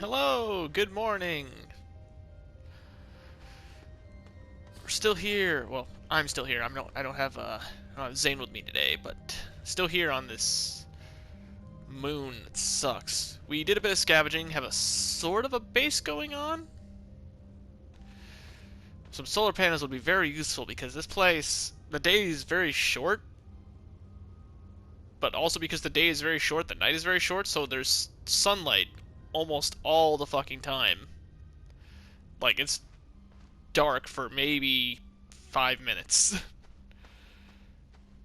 Hello, good morning. We're still here. Well, I'm still here. I don't have Zane with me today, but still here on this moon. It sucks. We did a bit of scavenging, have a sort of a base going on. Some solar panels would be very useful because this place, the day is very short, but also because the day is very short, the night is very short, so there's sunlight almost all the fucking time. Like, it's dark for maybe 5 minutes.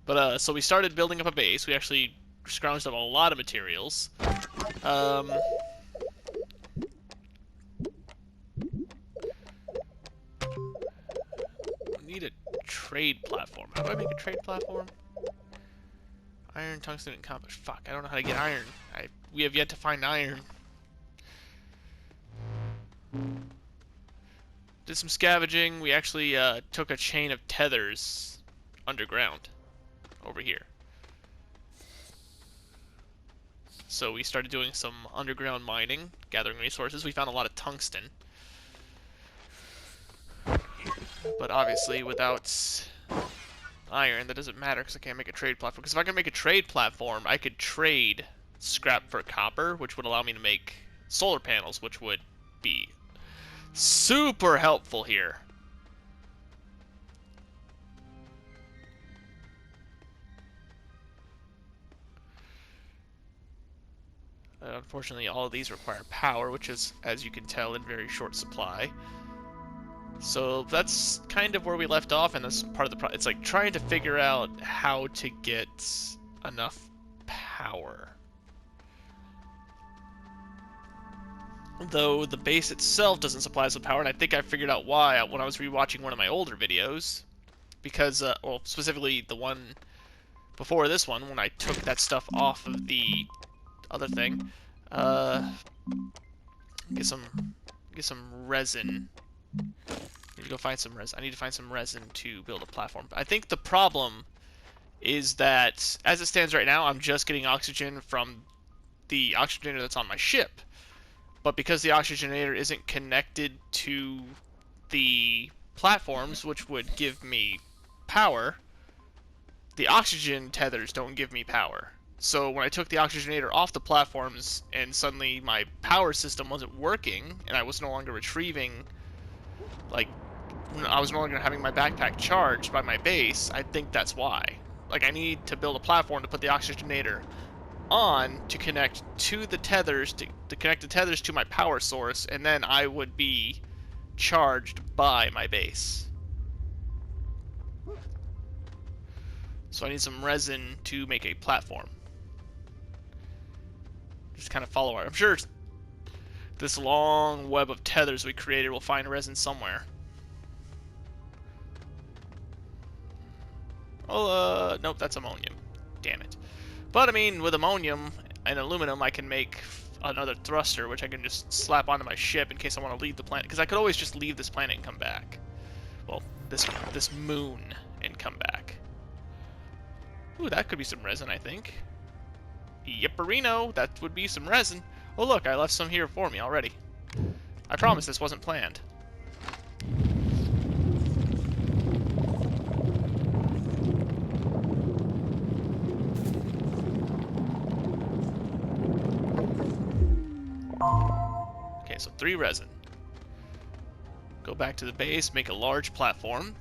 But, so we started building up a base. We actually scrounged up a lot of materials. We need a trade platform. How do I make a trade platform? Iron, tungsten, and copper. Fuck, I don't know how to get iron. We have yet to find iron. Did some scavenging. We actually took a chain of tethers underground over here. So we started doing some underground mining, gathering resources. We found a lot of tungsten. But obviously without iron, that doesn't matter because I can't make a trade platform. Because if I can make a trade platform, I could trade scrap for copper, which would allow me to make solar panels, which would be super helpful here. Unfortunately, all of these require power, which is, as you can tell, in very short supply. So that's kind of where we left off, and that's part of the problem. It's like trying to figure out how to get enough power. Though the base itself doesn't supply us with power, and I think I figured out why when I was rewatching one of my older videos. Because, well, specifically the one before this one, when I took that stuff off of the other thing. Get some resin. Need to go find some resin. I need to find some resin to build a platform. I think the problem is that, as it stands right now, I'm just getting oxygen from the oxygenator that's on my ship. But because the oxygenator isn't connected to the platforms, which would give me power, the oxygen tethers don't give me power. So when I took the oxygenator off the platforms and suddenly my power system wasn't working and I was no longer retrieving, like, I was no longer having my backpack charged by my base, I think that's why. Like, I need to build a platform to put the oxygenator on to connect to the tethers, to connect the tethers to my power source, and then I would be charged by my base. So I need some resin to make a platform. Just kind of follow our... I'm sure this long web of tethers we created will find resin somewhere. Oh, nope, that's ammonium. Damn it. But, I mean, with ammonium and aluminum, I can make another thruster, which I can just slap onto my ship in case I want to leave the planet. Because I could always just leave this planet and come back. Well, this moon and come back. Ooh, that could be some resin, I think. Yipperino, that would be some resin. Oh look, I left some here for me already. I promise this wasn't planned. Okay, so 3 resin. Go back to the base, make a large platform.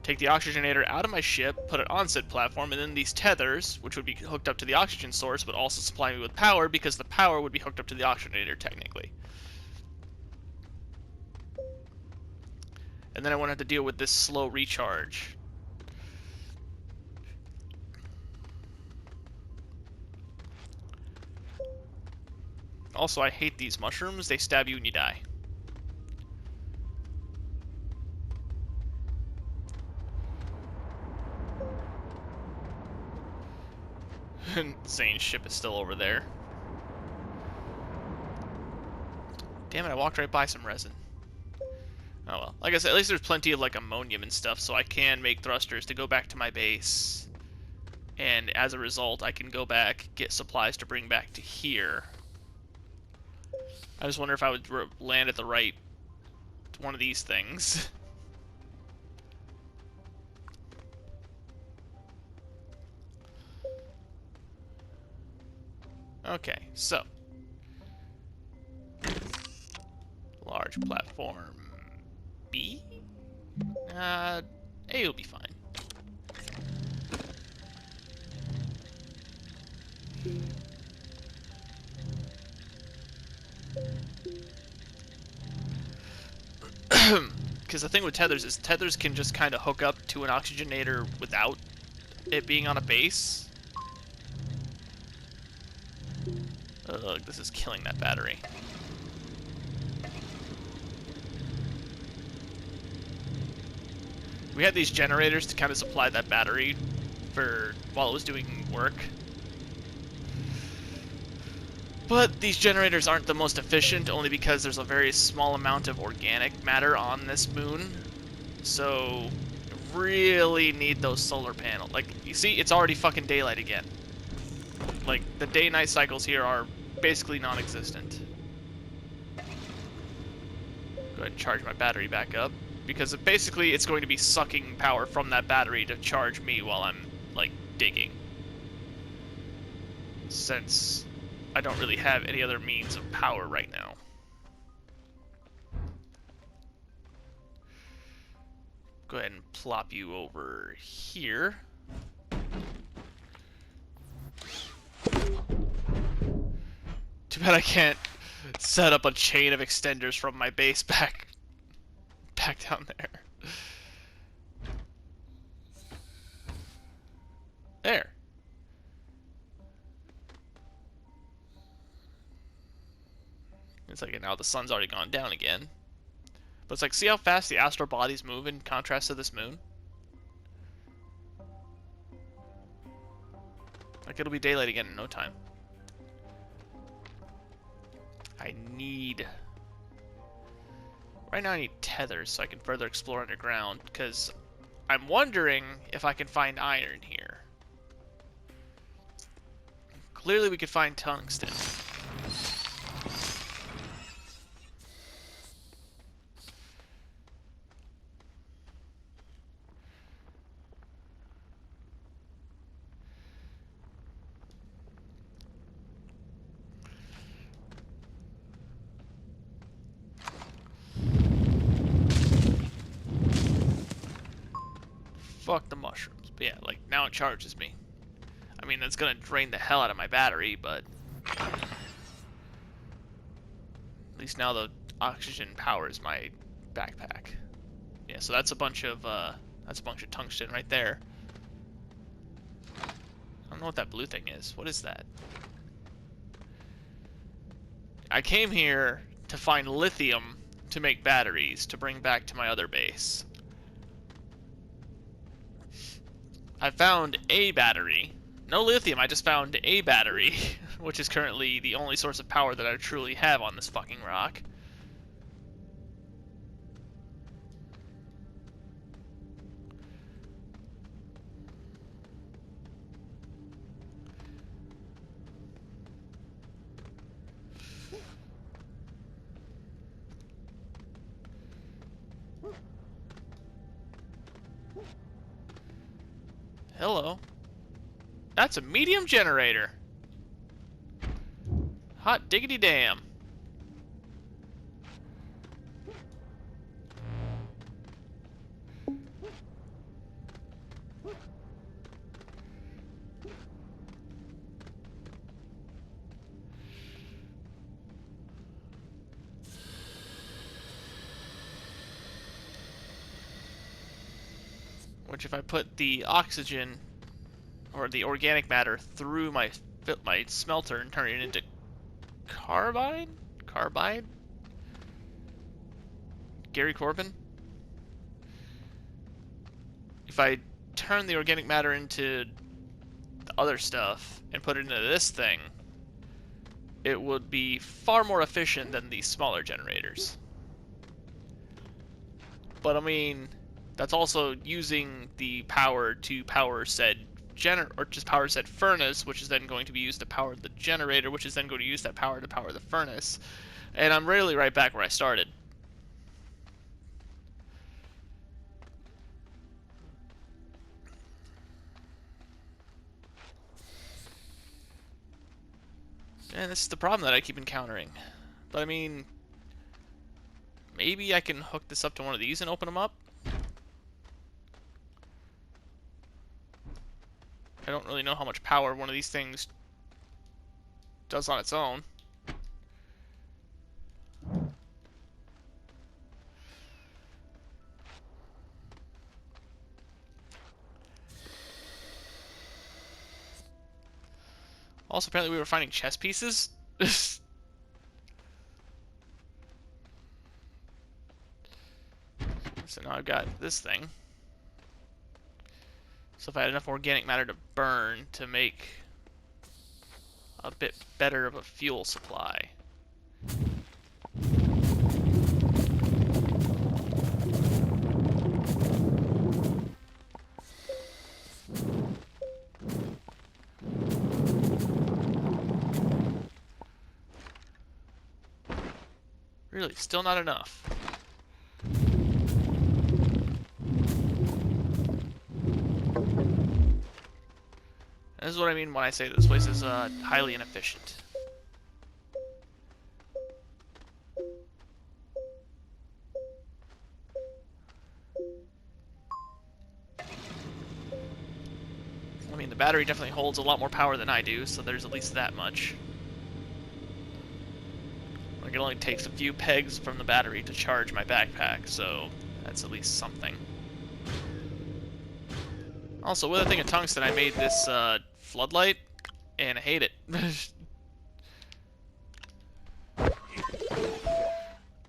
Take the oxygenator out of my ship, put it on said platform, and then these tethers, which would be hooked up to the oxygen source, but also supply me with power, because the power would be hooked up to the oxygenator, technically. And then I won't have to deal with this slow recharge. Also, I hate these mushrooms. They stab you and you die. Zane's ship is still over there. Damn it, I walked right by some resin. Oh well. Like I said, at least there's plenty of like ammonium and stuff, so I can make thrusters to go back to my base. And as a result, I can go back, get supplies to bring back to here. I just wonder if I would land at the right one of these things. Okay, so. Large platform B? A will be fine. Because the thing with tethers is tethers can just kind of hook up to an oxygenator without it being on a base. Ugh, this is killing that battery. We had these generators to kind of supply that battery for while it was doing work. But these generators aren't the most efficient, only because there's a very small amount of organic matter on this moon. So, you really need those solar panels. Like, you see, it's already fucking daylight again. Like, the day-night cycles here are basically non-existent. Go ahead and charge my battery back up. Because basically it's going to be sucking power from that battery to charge me while I'm, like, digging. Since I don't really have any other means of power right now. Go ahead and plop you over here. Too bad I can't set up a chain of extenders from my base back down there. There. It's like now the sun's already gone down again. But it's like, see how fast the astral bodies move in contrast to this moon? Like, it'll be daylight again in no time. I need... Right now I need tethers so I can further explore underground, because I'm wondering if I can find iron here. Clearly we could find tungsten. Fuck the mushrooms. But yeah, like, now it charges me. I mean, that's gonna drain the hell out of my battery, but... At least now the oxygen powers my backpack. Yeah, so that's a bunch of tungsten right there. I don't know what that blue thing is. What is that? I came here to find lithium to make batteries to bring back to my other base. I found a battery. No lithium, I just found a battery, which is currently the only source of power that I truly have on this fucking rock. Hello. That's a medium generator. Hot diggity damn. Which if I put the oxygen or the organic matter through my smelter and turn it into carbide? Carbide? Gary Corbin? If I turn the organic matter into the other stuff and put it into this thing, it would be far more efficient than these smaller generators. But I mean, that's also using the power to power said power said furnace, which is then going to be used to power the generator, which is then going to use that power to power the furnace. And I'm rarely right back where I started. And this is the problem that I keep encountering. But I mean, maybe I can hook this up to one of these and open them up? I don't really know how much power one of these things does on its own. Also, apparently we were finding chess pieces. So now I've got this thing. So if I had enough organic matter to burn to make a bit better of a fuel supply. Really, still not enough. This is what I mean when I say that this place is highly inefficient. I mean, the battery definitely holds a lot more power than I do, so there's at least that much. Like, it only takes a few pegs from the battery to charge my backpack, so that's at least something. Also, with a thing of tungsten, I made this floodlight, and I hate it.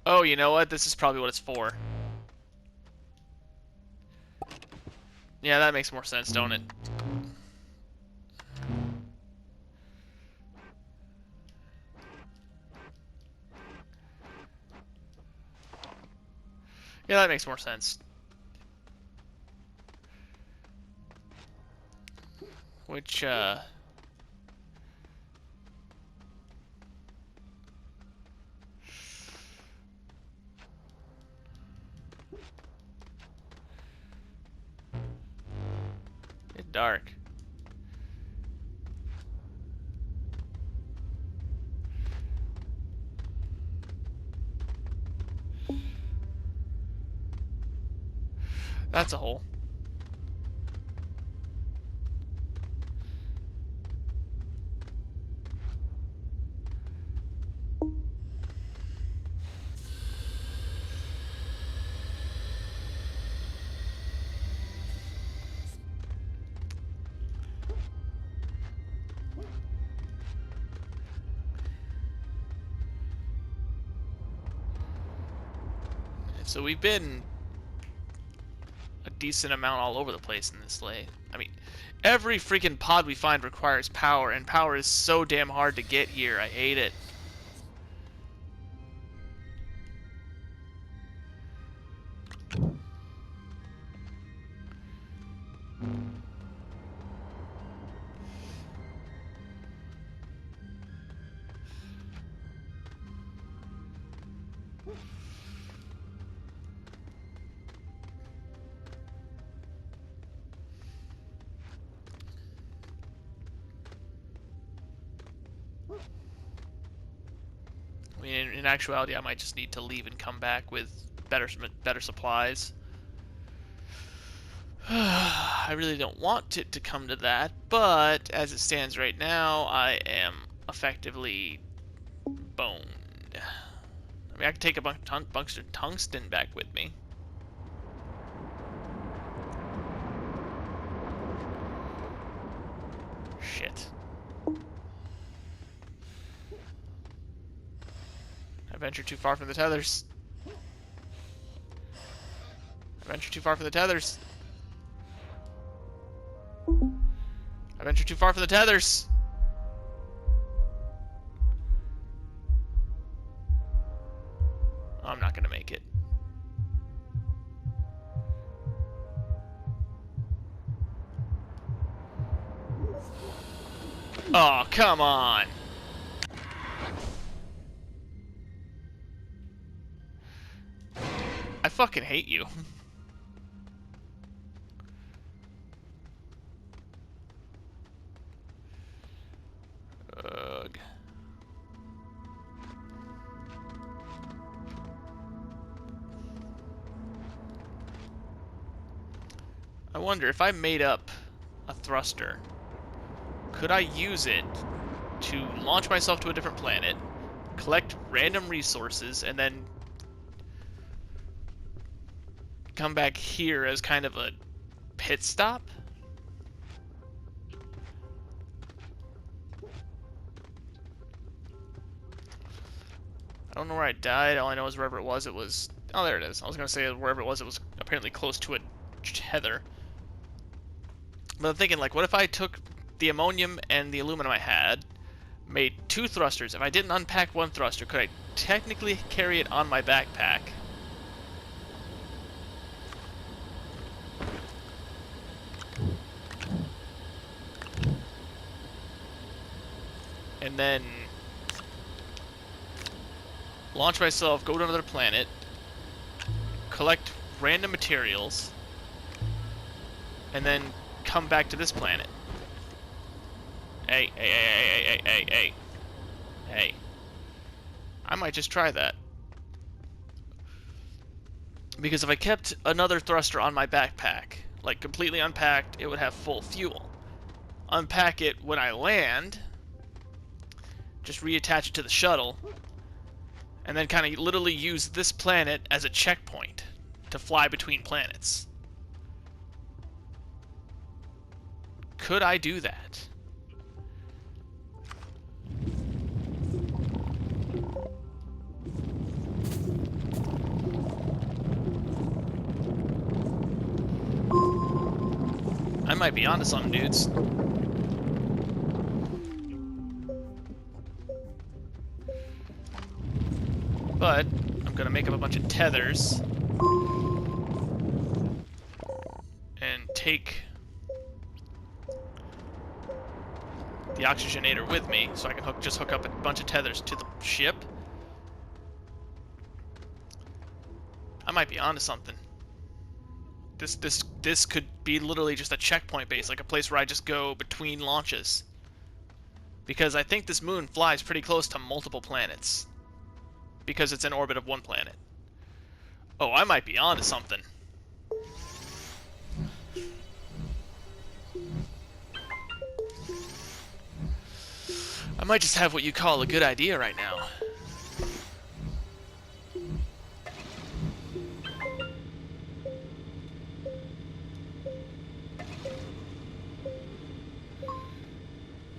Oh, you know what? This is probably what it's for. Yeah, that makes more sense, don't it? Yeah, that makes more sense. Which, it's dark. That's a hole. So we've been a decent amount all over the place in this lay. I mean, every freaking pod we find requires power, and power is so damn hard to get here. I hate it. I mean, in actuality, I might just need to leave and come back with better supplies. I really don't want it to come to that, but as it stands right now, I am effectively boned. I mean, I could take a bunch of tungsten back with me. Shit. I ventured too far from the tethers. I ventured too far from the tethers. I ventured too far from the tethers. I'm not gonna make it. Oh, come on. fucking hate you. Ugh. I wonder if I made up a thruster, could I use it to launch myself to a different planet, collect random resources, and then come back here as kind of a pit stop? I don't know where I died. All I know is wherever it was, Oh, there it is. I was going to say wherever it was apparently close to a tether. But I'm thinking, like, what if I took the ammonium and the aluminum I had, made 2 thrusters? If I didn't unpack 1 thruster, could I technically carry it on my backpack? And then launch myself, go to another planet, collect random materials, and then come back to this planet. Hey. I might just try that. Because if I kept another thruster on my backpack, like completely unpacked, it would have full fuel. Unpack it when I land, just reattach it to the shuttle, and then kind of literally use this planet as a checkpoint to fly between planets. Could I do that? I might be onto something, dudes. But I'm gonna make up a bunch of tethers and take the oxygenator with me, so I can just hook up a bunch of tethers to the ship. I might be onto something. This could be literally just a checkpoint base, like a place where I just go between launches. Because I think this moon flies pretty close to multiple planets. Because it's in orbit of 1 planet. Oh, I might be onto something. I might just have what you call a good idea right now.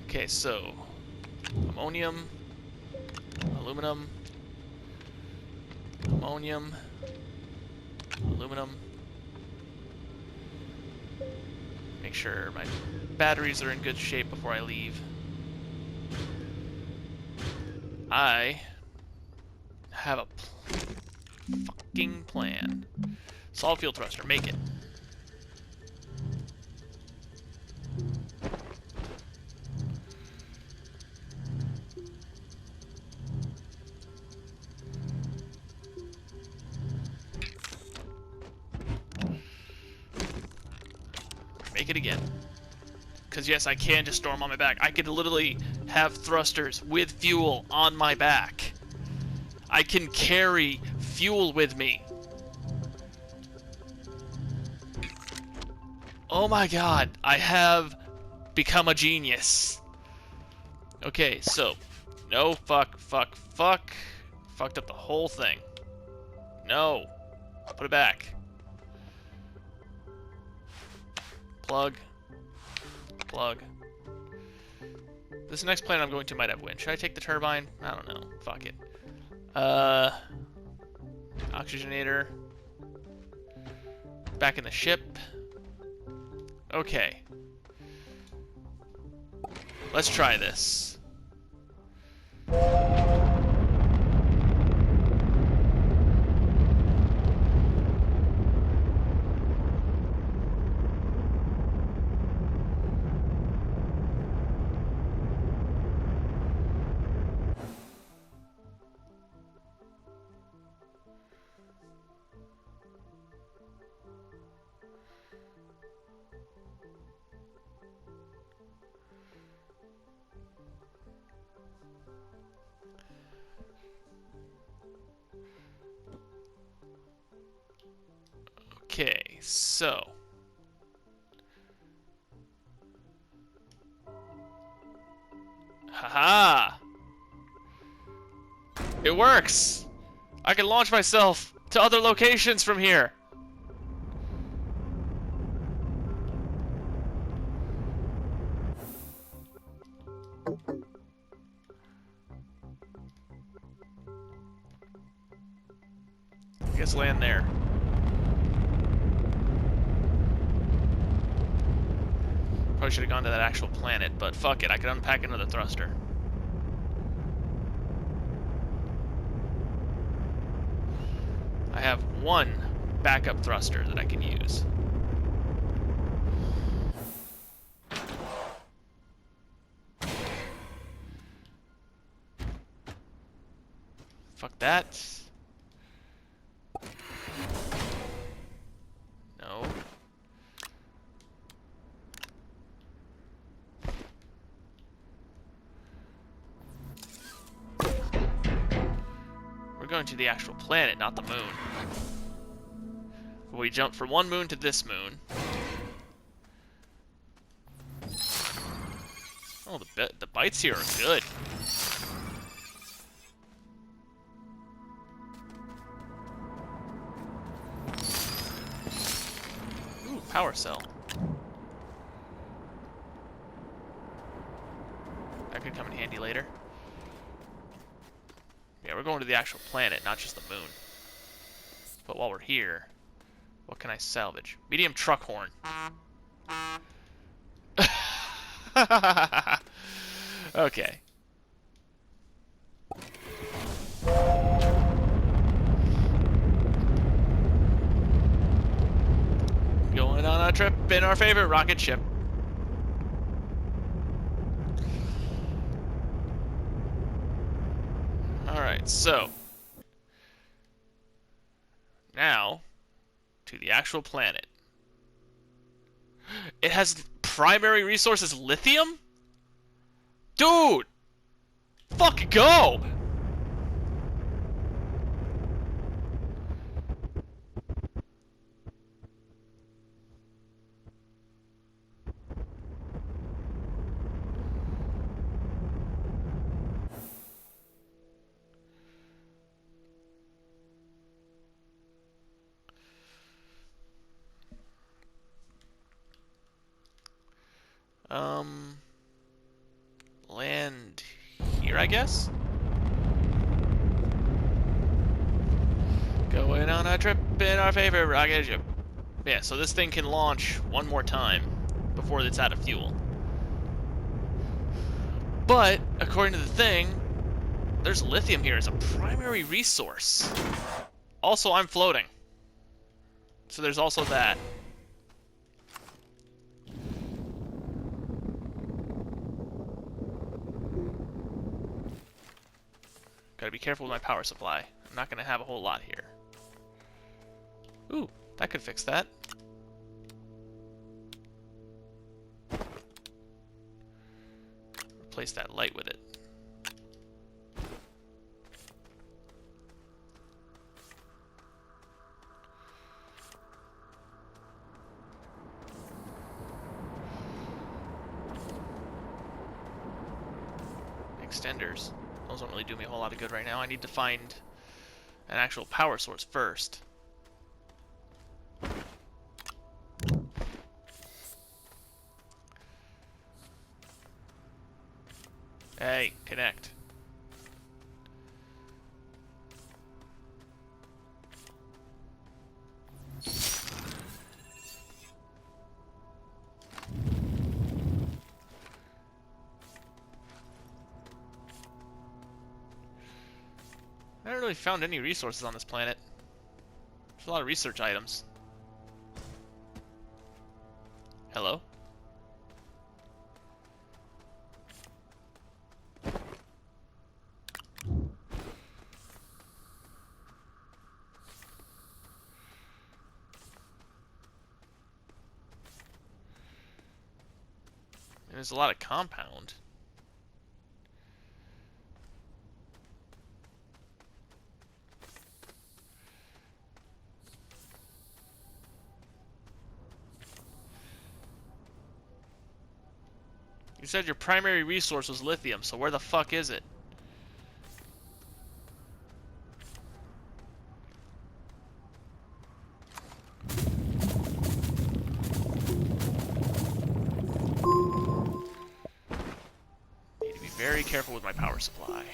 Okay, so ammonium, aluminum, ammonium, aluminum. Make sure my batteries are in good shape before I leave. I have a fucking plan. Solid fuel thruster, make it. Make it again. Because yes, I can just store them on my back. I could literally have thrusters with fuel on my back. I can carry fuel with me. Oh my god, I have become a genius. Okay, so, no, fuck. Fucked up the whole thing. No. Put it back. Plug. This next planet I'm going to might have wind. Should I take the turbine? I don't know. Fuck it. Oxygenator. Back in the ship. Okay. Let's try this. Okay, so... Haha! It works! I can launch myself to other locations from here! I guess land there. Probably should have gone to that actual planet, but fuck it, I could unpack another thruster. I have one backup thruster that I can use. Fuck that. No. We're going to the actual planet, not the moon. We jumped from one moon to this moon. Oh, the bites here are good. Ooh, power cell. That could come in handy later. Yeah, we're going to the actual planet, not just the moon. But while we're here, what can I salvage? Medium truck horn. Okay. Going on a trip in our favorite rocket ship. Alright, so. Now, to the actual planet. It has primary resources lithium? Dude! Fuck go! Land here, I guess? Going on a trip in our favorite rocket ship. Yeah, so this thing can launch one more time before it's out of fuel. But, according to the thing, there's lithium here as a primary resource. Also, I'm floating. So there's also that. Gotta be careful with my power supply. I'm not gonna have a whole lot here. Ooh, that could fix that. Replace that light with it. Extenders. Those don't really do me a whole lot of good right now. I need to find an actual power source first. Hey, connect. I haven't really found any resources on this planet. There's a lot of research items. Hello? There's a lot of compound. You said your primary resource was lithium, so where the fuck is it? Need to be very careful with my power supply.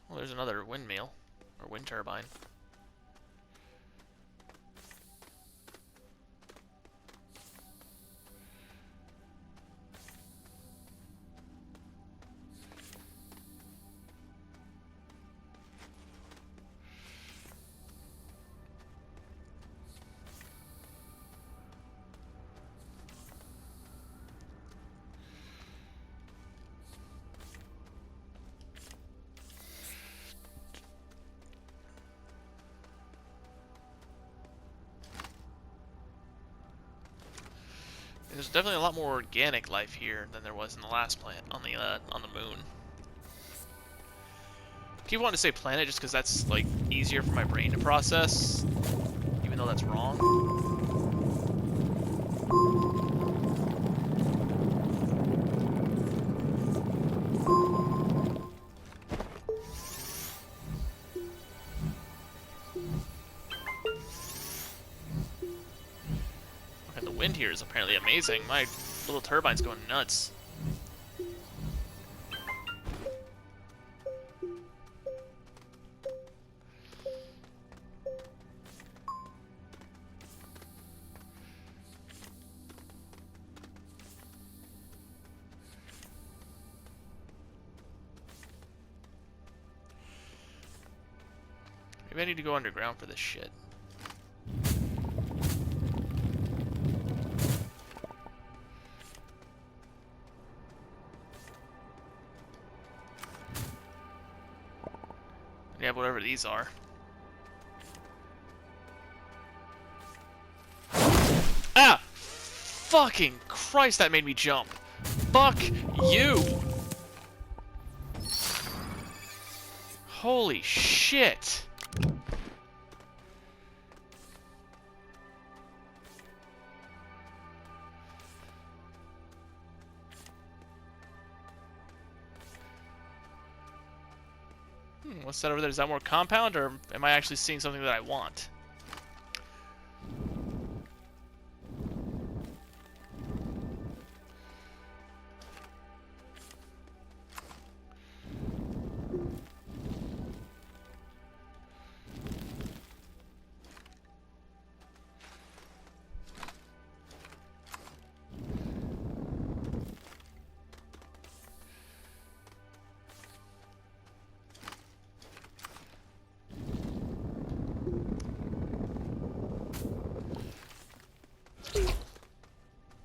Well, there's another windmill, or wind turbine. There's definitely a lot more organic life here than there was in the last planet on the moon. I keep wanting to say planet just because that's like easier for my brain to process, even though that's wrong. And the wind here is apparently amazing. My little turbine's going nuts. Maybe I need to go underground for this shit. Yeah, whatever these are. Ah! Fucking Christ, that made me jump. Fuck you! Holy shit! What's that over there? Is that more compound, or am I actually seeing something that I want?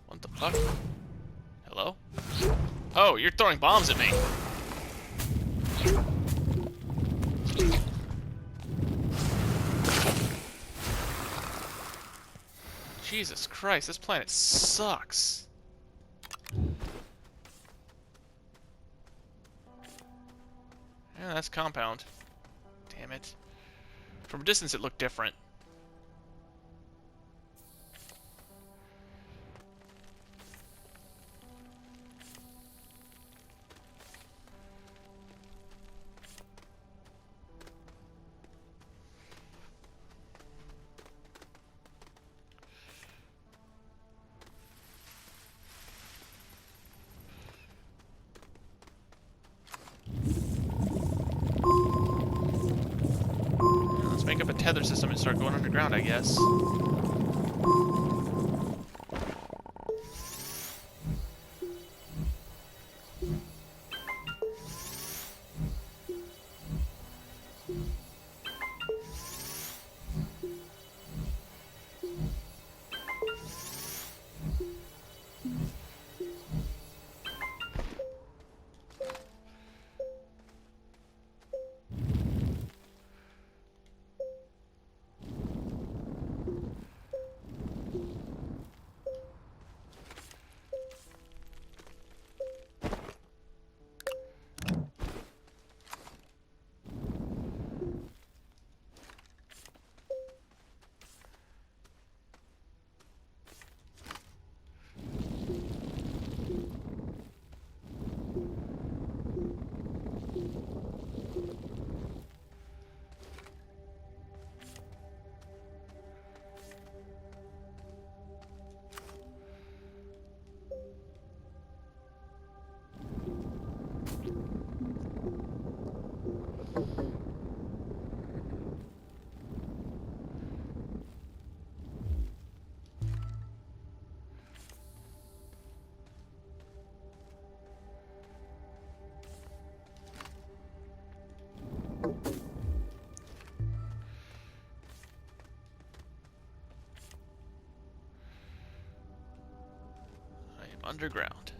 What the fuck? Hello? Oh, you're throwing bombs at me. Jesus Christ, this planet sucks. Yeah, that's compound. Damn it. From a distance it looked different. Let's make up a tether system and start going underground, I guess. underground.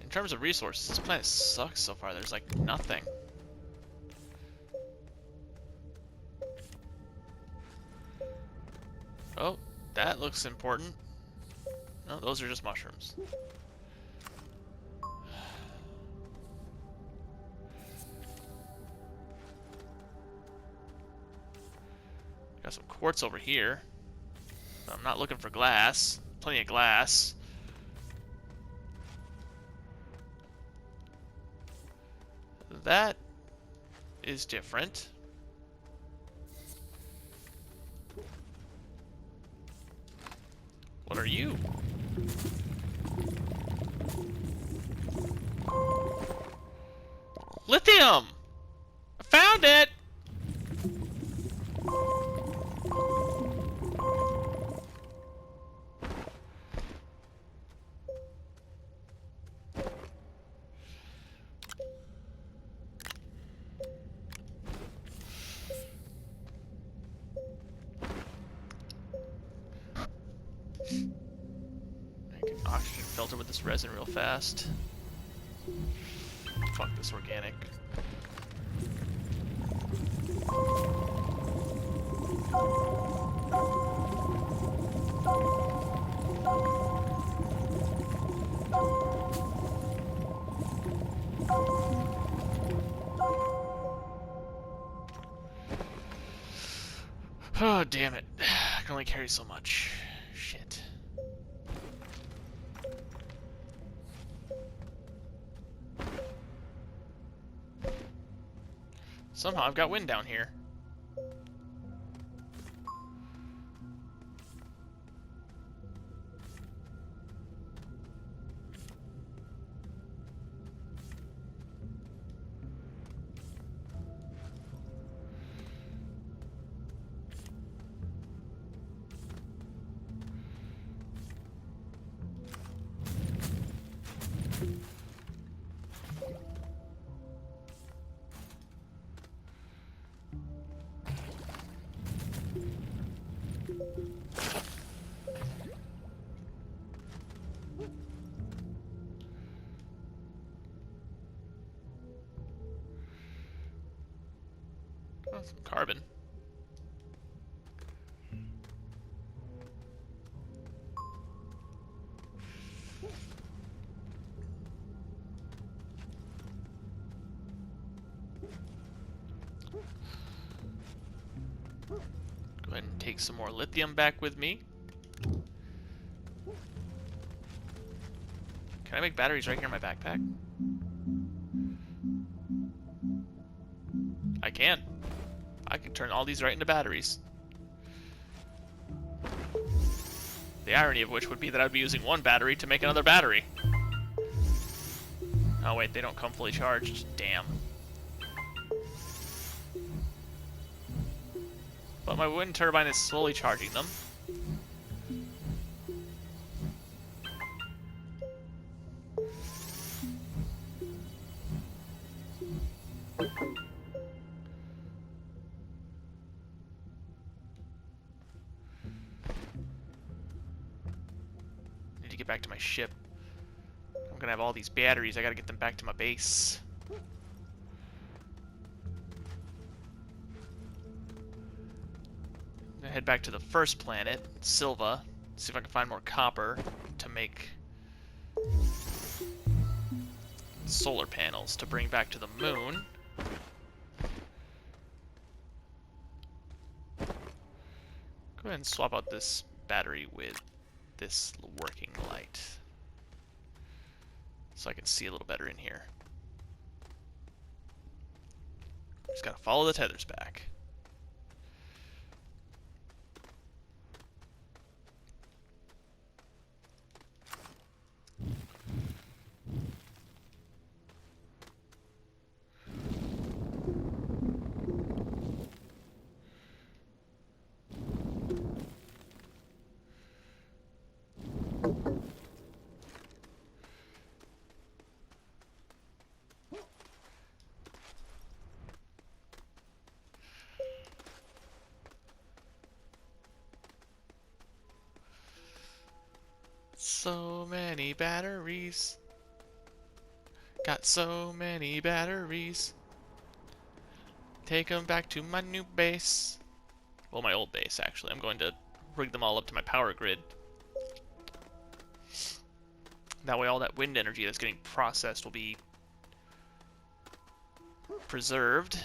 In terms of resources, this planet sucks so far. There's like nothing. Oh, that looks important. No, those are just mushrooms. Got some quartz over here. I'm not looking for glass. Plenty of glass. That is different. What are you? Lithium! I found it! Make an oxygen filter with this resin real fast. Fuck this organic. Oh, damn it. I can only carry so much. Shit. Somehow I've got wind down here. Oh, some carbon. Go ahead and take some more lithium back with me. Can I make batteries right here in my backpack? I can. I can turn all these right into batteries. The irony of which would be that I'd be using one battery to make another battery. Oh wait, they don't come fully charged. Damn. But my wind turbine is slowly charging them. Need to get back to my ship. I'm gonna have all these batteries. I gotta get them back to my base. I'm gonna head back to the first planet, Silva. See if I can find more copper to make solar panels to bring back to the moon. Go ahead and swap out this battery with this working light so I can see a little better in here. Just gotta follow the tethers back. so many batteries. Got so many batteries. Take them back to my new base. Well, my old base, actually. I'm going to rig them all up to my power grid. That way all that wind energy that's getting processed will be preserved.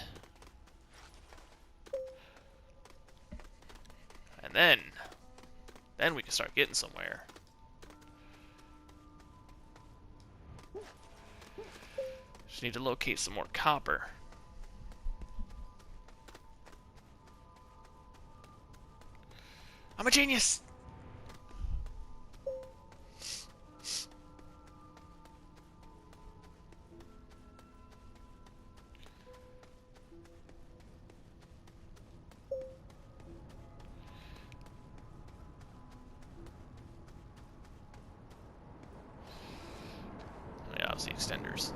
And then we can start getting somewhere. Just need to locate some more copper. I'm a genius! Yeah, I'll see extenders.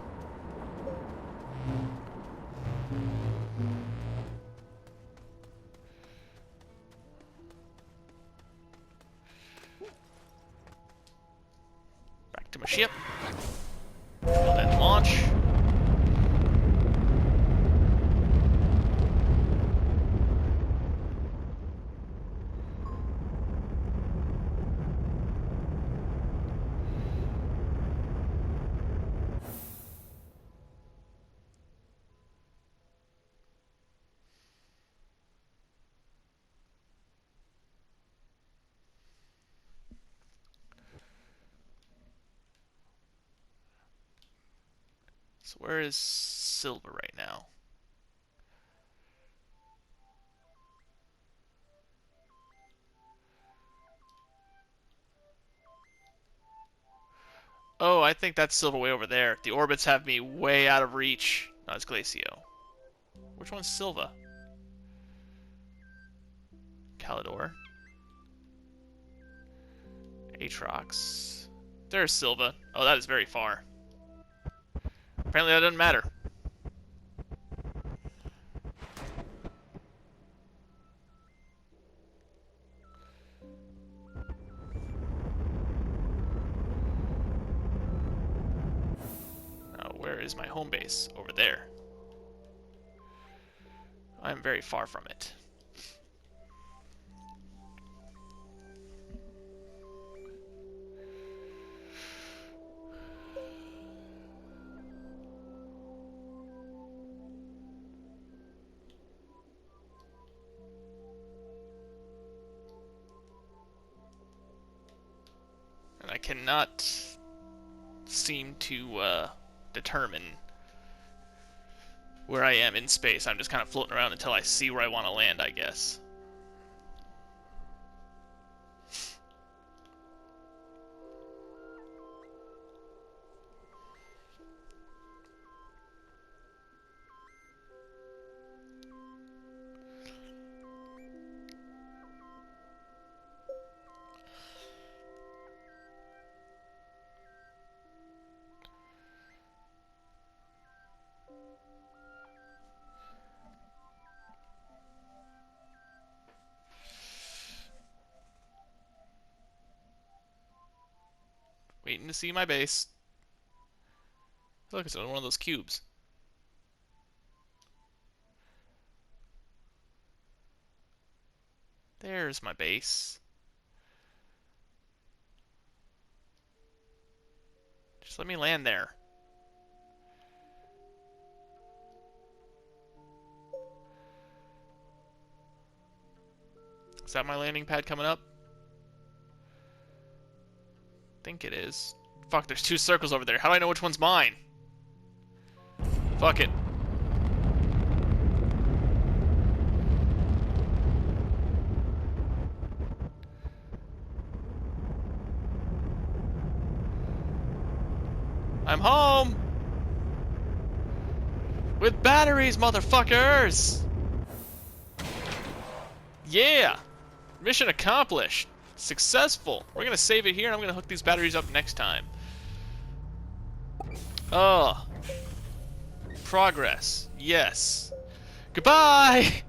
Back to my ship. Build and launch. So where is Silver right now? Oh, I think that's Silver way over there. The orbits have me way out of reach. No, it's Glacio. Which one's Silva? Calidor. Atrox. There's Silva. Oh, that is very far. Apparently that doesn't matter. Now, where is my home base? Over there. I'm very far from it. And I cannot seem to determine where I am in space. I'm just kind of floating around until I see where I want to land, I guess. Waiting to see my base. Look, it's another one of those cubes. There's my base. Just let me land there. Is that my landing pad coming up? I think it is. Fuck, there's two circles over there. How do I know which one's mine? Fuck it. I'm home! With batteries, motherfuckers! Yeah! Mission accomplished. Successful. We're gonna save it here, and I'm gonna hook these batteries up next time. Oh. Progress. Yes. Goodbye!